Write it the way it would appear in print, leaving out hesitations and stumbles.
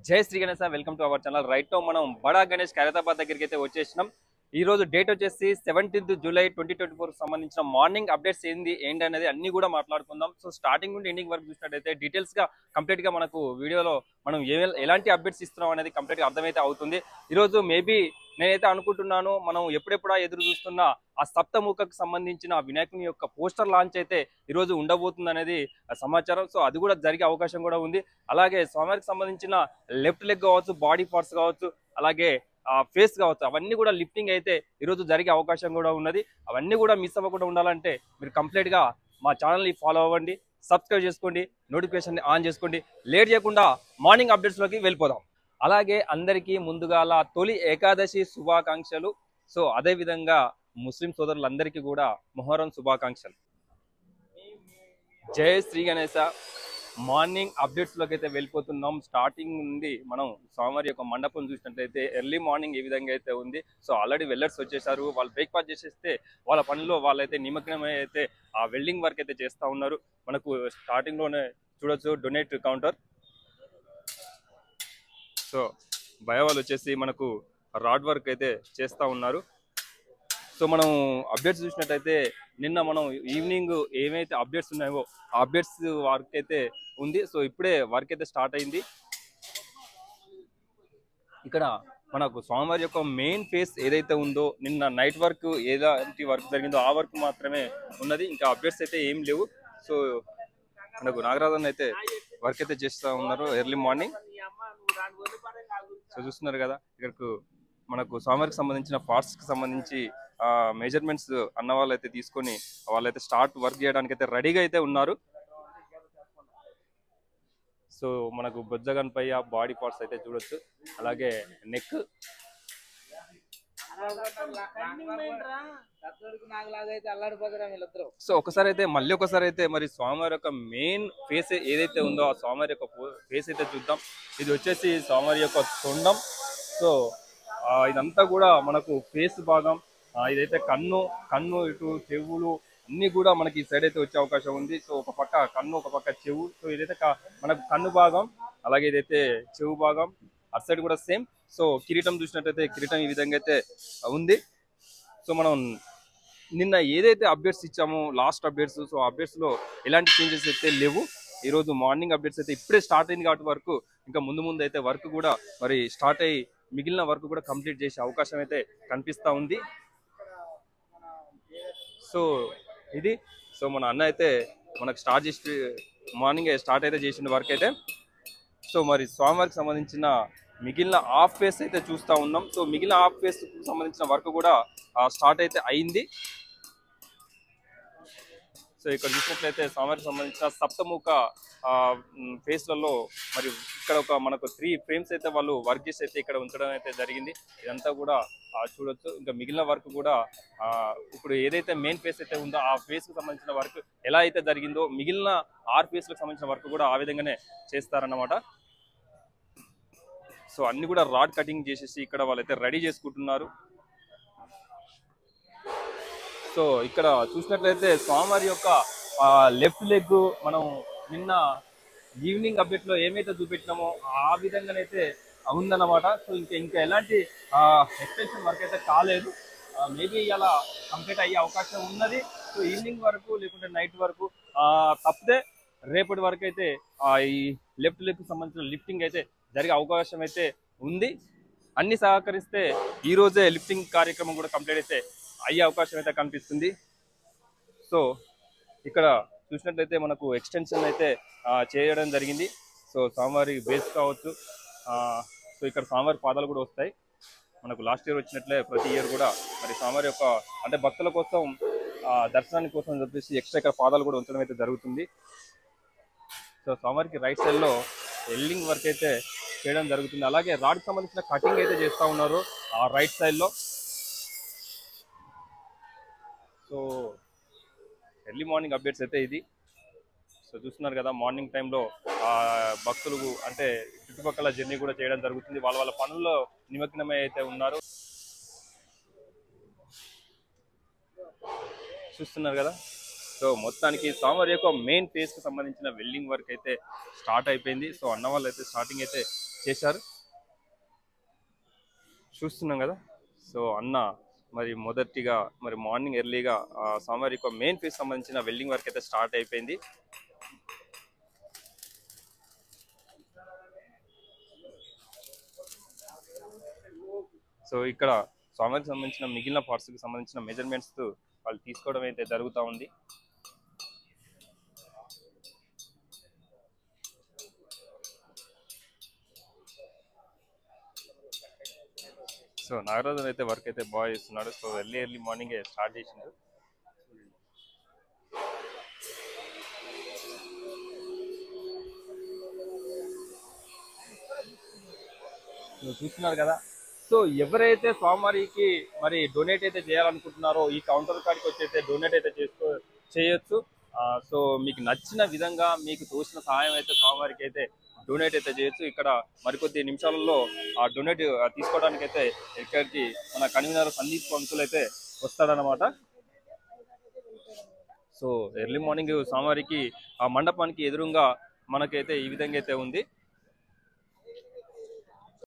జై Shri Ganesha welcome to our channel. Right now మనం బడా గణేష్ ఖైరతాబాద్ దగ్గరికి అయితే వచ్చేసినాం. ఈ రోజు డేట్ వచ్చేసి 17th జూలై 2024 సంబంధించిన మార్నింగ్ అప్డేట్స్ ఏంటి అనేది అన్ని కూడా మాట్లాడుకుందాం. సో స్టార్టింగ్ నుండి ఎండింగ్ వరకు చూసినట్టయితే డీటెయిల్స్ గా కంప్లీట్ గా మనకు వీడియోలో మనం ఎలాంటి అప్డేట్స్ ఇస్తున్నాం అనేది కంప్లీట్ గా అర్థమైతే అవుతుంది. ఈ రోజు మేబీ నేనైతే అనుకుంటున్నాను మనం ఎప్పుడెప్పుడా ఎదురు చూస్తున్న ఆ సప్తముఖకు సంబంధించిన వినాయకుని యొక్క పోస్టర్ లాంచ్ అయితే ఈ రోజు ఉండబోతుంది అనేది సమాచారం. సో అది కూడా జరిగే అవకాశం కూడా ఉంది. అలాగే స్వామివారికి సంబంధించిన లెఫ్ట్ లెగ్ కావచ్చు, బాడీ పార్ట్స్ కావచ్చు, అలాగే ఫేస్ కావచ్చు, అవన్నీ కూడా లిఫ్టింగ్ అయితే ఈరోజు జరిగే అవకాశం కూడా ఉన్నది. అవన్నీ కూడా మిస్ అవ్వకుండా ఉండాలంటే మీరు కంప్లీట్ గా మా ఛానల్ని ఫాలో అవ్వండి, సబ్స్క్రైబ్ చేసుకోండి, నోటిఫికేషన్ ఆన్ చేసుకోండి. లేట్ చేయకుండా మార్నింగ్ అప్డేట్స్ లోకి వెళ్ళిపోదాం. అలాగే అందరికీ ముందుగాల తొలి ఏకాదశి శుభాకాంక్షలు. సో అదే విధంగా ముస్లిం సోదరులందరికీ కూడా మొహరం శుభాకాంక్షలు. జై శ్రీ గణేశ. మార్నింగ్ అప్డేట్స్ లోకి అయితే వెళ్ళిపోతున్నాం. స్టార్టింగ్ నుండి మనం స్వామివారి యొక్క మండపం చూసినట్లయితే ఎర్లీ మార్నింగ్ ఏ విధంగా అయితే ఉంది. సో ఆల్రెడీ వెల్లర్స్ వచ్చేసారు. వాళ్ళు బ్రేక్ఫాస్ట్ చేసేస్తే వాళ్ళ పనిలో వాళ్ళైతే నిమగ్నమై అయితే ఆ వెల్డింగ్ వర్క్ అయితే చేస్తూ ఉన్నారు. మనకు స్టార్టింగ్ లోనే చూడొచ్చు డొనేట్ కౌంటర్. సో భయ వాళ్ళు వచ్చేసి మనకు రాడ్ వర్క్ అయితే చేస్తూ ఉన్నారు. సో మనం అప్డేట్స్ చూసినట్టయితే నిన్న మనం ఈవినింగ్ ఏమైతే అప్డేట్స్ ఉన్నాయో ఆ అప్డేట్స్ వర్క్ అయితే ఉంది. సో ఇప్పుడే వర్క్ అయితే స్టార్ట్ అయింది. ఇక్కడ మనకు స్వామివారి యొక్క మెయిన్ ఫేస్ ఏదైతే ఉందో నిన్న నైట్ వర్క్ ఏదైతే వర్క్ జరిగిందో ఆ వర్క్ మాత్రమే ఉన్నది. ఇంకా అప్డేట్స్ అయితే ఏం లేవు. సో మనకు నాగరాజన్ అయితే వర్క్ అయితే చేస్తూ ఉన్నారు ఎర్లీ మార్నింగ్. సో చూస్తున్నారు కదా, ఇక్కడకు మనకు స్వామివారికి సంబంధించిన పార్ట్స్ కి సంబంధించి మెజర్మెంట్స్ అన్న వాళ్ళు అయితే తీసుకొని వాళ్ళైతే స్టార్ట్ వర్క్ చేయడానికి అయితే రెడీగా అయితే ఉన్నారు. సో మనకు బొజ్జగన్ పై బాడీ పార్ట్స్ అయితే చూడొచ్చు, అలాగే నెక్. సో మళ్ళీ ఒకసారి అయితే మరి స్వామివారి యొక్క మెయిన్ ఫేస్ ఏదైతే ఉందో ఆ స్వామివారి యొక్క ఫేస్ అయితే చూద్దాం. ఇది వచ్చేసి స్వామివారి యొక్క తొండం. సో ఇదంతా కూడా మనకు ఫేస్ భాగం. ఇదైతే కన్ను ఇటు చెవులు అన్ని కూడా మనకి ఈ సైడ్ అయితే వచ్చే అవకాశం ఉంది. సో ఒక పక్క కన్ను, ఒక పక్క చెవు. సో ఇదైతే మనకు కన్ను భాగం, అలాగే ఇదైతే చెవు భాగం. అటు సైడ్ కూడా సేమ్. సో కిరీటం చూసినట్టయితే కిరీటం ఈ విధంగా అయితే ఉంది. సో మనం నిన్న ఏదైతే అప్డేట్స్ ఇచ్చామో లాస్ట్ అప్డేట్స్, సో అప్డేట్స్ లో ఎలాంటి చేంజెస్ అయితే లేవు. ఈ రోజు మార్నింగ్ అప్డేట్స్ అయితే ఇప్పుడే స్టార్ట్ అయింది కాబట్టి వరకు ఇంకా ముందు అయితే వర్క్ కూడా మరి స్టార్ట్ అయ్యి మిగిలిన వర్క్ కూడా కంప్లీట్ చేసే అవకాశం అయితే కనిపిస్తూ ఉంది. సో ఇది సో మన అన్న అయితే మనకు స్టార్ట్ చేసి మార్నింగ్ స్టార్ట్ అయితే చేసిన వర్క్ అయితే. సో మరి స్వామివారికి సంబంధించిన మిగిలిన హాఫ్ ఫేస్ అయితే చూస్తూ ఉన్నాం. సో మిగిలిన హాఫ్ ఫేస్ సంబంధించిన వర్క్ కూడా స్టార్ట్ అయితే అయింది. సో ఇక్కడ చూసినట్లయితే స్వామివారికి సంబంధించిన సప్తముఖ ఫేస్లలో మరి ఇక్కడ ఒక మనకు 3 ఫ్రేమ్స్ అయితే వాళ్ళు వర్క్ చేసి అయితే ఇక్కడ ఉంచడం అయితే జరిగింది. ఇదంతా కూడా చూడొచ్చు. ఇంకా మిగిలిన వర్క్ కూడా ఇప్పుడు ఏదైతే మెయిన్ ఫేస్ అయితే ఉందో ఆ ఫేస్ కు సంబంధించిన వర్క్ ఎలా అయితే జరిగిందో మిగిలిన 6 ఫేస్లకు సంబంధించిన వర్క్ కూడా ఆ విధంగానే చేస్తారన్నమాట. సో అన్ని కూడా రాడ్ కటింగ్ చేసేసి ఇక్కడ వాళ్ళైతే రెడీ చేసుకుంటున్నారు. సో ఇక్కడ చూసినట్లయితే స్వామివారి యొక్క లెఫ్ట్ లెగ్ మనం నిన్న ఈవినింగ్ అప్డేట్ లో ఏమైతే చూపెట్టినామో ఆ విధంగానైతే ఉందన్నమాట. సో ఇంకా ఎలాంటి ఎక్స్టెన్షన్ వర్క్ అయితే కాలేదు. మేబీ ఇలా కంప్లీట్ అయ్యే అవకాశం ఉన్నది. సో ఈవినింగ్ వరకు లేకుంటే నైట్ వరకు తప్పితే రేపటి వరకు అయితే ఈ లెఫ్ట్ లెగ్ సంబంధించిన లిఫ్టింగ్ అయితే జరిగే అవకాశం అయితే ఉంది. అన్ని సహకరిస్తే ఈ రోజే లిఫ్టింగ్ కార్యక్రమం కూడా కంప్లీట్ అయితే అయ్యే అవకాశం అయితే కనిపిస్తుంది. సో ఇక్కడ చూసినట్లయితే మనకు ఎక్స్టెన్షన్ అయితే చేయడం జరిగింది. సో స్వామివారి బేస్ కావచ్చు. సో ఇక్కడ స్వామివారి పాదాలు కూడా వస్తాయి. మనకు లాస్ట్ ఇయర్ వచ్చినట్లే ప్రతి ఇయర్ కూడా మరి స్వామివారి యొక్క అంటే భక్తుల కోసం దర్శనానికి కోసం చెప్పేసి ఎక్స్ట్రా ఇక్కడ పాదాలు కూడా ఉంచడం అయితే జరుగుతుంది. సో స్వామివారికి రైట్ సైడ్ లో వెల్డింగ్ వర్క్ అయితే చేయడం జరుగుతుంది. అలాగే రాడ్కి సంబంధించిన కటింగ్ అయితే చేస్తూ ఉన్నారు ఆ రైట్ సైడ్ లో. సో ఎర్లీ మార్నింగ్ అప్డేట్స్ అయితే ఇది. సో చూస్తున్నారు కదా, మార్నింగ్ టైంలో భక్తులు అంటే చుట్టుపక్కల జర్నీ కూడా చేయడం జరుగుతుంది. వాళ్ళ పనుల్లో నిమగ్నమై అయితే ఉన్నారు. చూస్తున్నారు కదా. సో మొత్తానికి స్వామివారి యొక్క మెయిన్ ఫేస్ కి సంబంధించిన వెల్డింగ్ వర్క్ అయితే స్టార్ట్ అయిపోయింది. సో అన్న వాళ్ళు అయితే స్టార్టింగ్ అయితే చేశారు, చూస్తున్నాం కదా. సో అన్న మరి మొదటిగా మరి మార్నింగ్ ఎర్లీగా స్వామివారి యొక్క మెయిన్ ఫేస్ సంబంధించిన వెల్డింగ్ వర్క్ అయితే స్టార్ట్ అయిపోయింది. సో ఇక్కడ స్వామివారికి సంబంధించిన మిగిలిన పార్ట్స్కి సంబంధించిన మెజర్మెంట్స్ వాళ్ళు తీసుకోవడం అయితే జరుగుతూ ఉంది. సో నాగరాజు అయితే వర్క్ అయితే బాగా చేస్తున్నాడు. సో ఎర్లీ మార్నింగ్ స్టార్ట్ చేసినాడు. చూస్తున్నారు కదా. సో ఎవరైతే స్వామివారికి మరి డొనేట్ అయితే చేయాలనుకుంటున్నారో ఈ కౌంటర్ కాడికి వచ్చి అయితే డొనేట్ అయితే చేయొచ్చు. సో మీకు నచ్చిన విధంగా మీకు తోచిన సహాయం అయితే స్వామివారికి అయితే డొనేట్ అయితే చేయొచ్చు. ఇక్కడ మరికొద్ది నిమిషాలలో ఆ డొనేట్ తీసుకోవడానికి అయితే ఇక్కడికి మన కన్వీనర్ సందీప్ పంతులు అయితే వస్తాడనమాట. సో ఎర్లీ మార్నింగ్ స్వామివారికి ఆ మండపానికి ఎదురుగా మనకైతే ఈ విధంగా అయితే ఉంది.